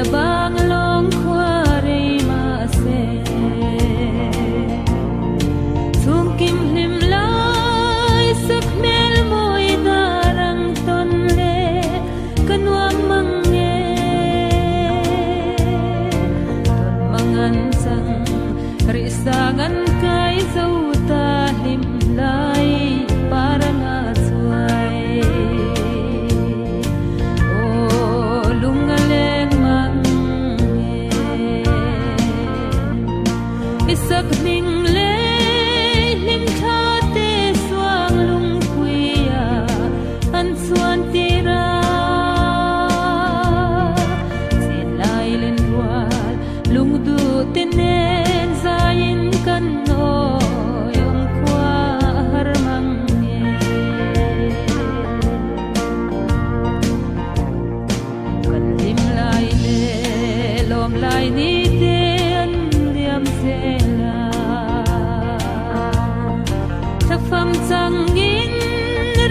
bang long khwari ma se sum kim hlim lai sak mel moi darang ton le kanwa mange ton mangan sang ri sangan kai zau ta hlim lai para na chuai isak ning le lim tha te suang lung puya an suan tira sin lai len wal lung du tenen zain kan no yong kwa har mang nge kan lim lai le lom lai ni te an diam se pham chang in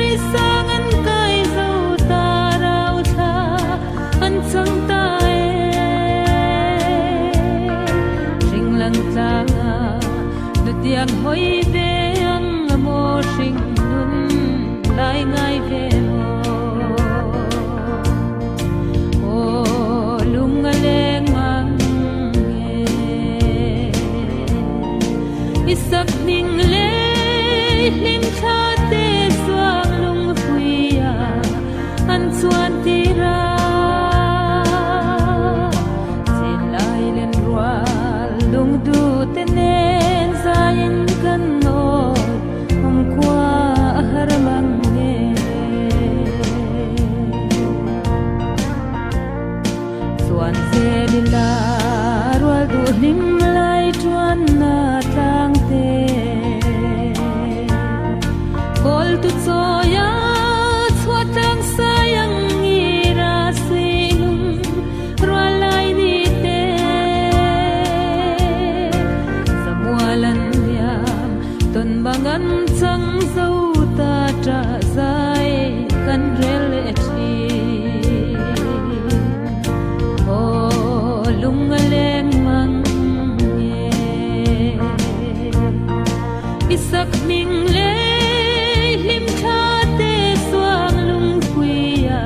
ri sangan kai zo ta rau tha an chang ta e ring lang changa du tiang hoi ve ang mo sing nun lai ngai ve mo o lung leng mang isak ning le lim tha te suang lung puya an chuan tira sin lai len rual lung du tenen zain kan no hom kwa har mang nge suan se lila rual du lim lai chuan na tang te kol tu choya chhuatang sayang ira sinum rualai ni te samualan yam ton bangan chang zo ta tra zai kan rel ethi o lung leng mang isak ning le lim tha te suang lung puya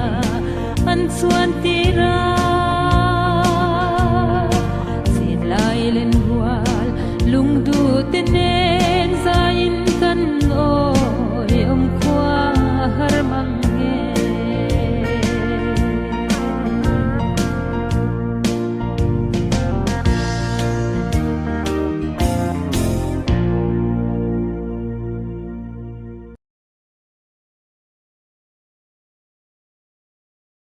an chuan ti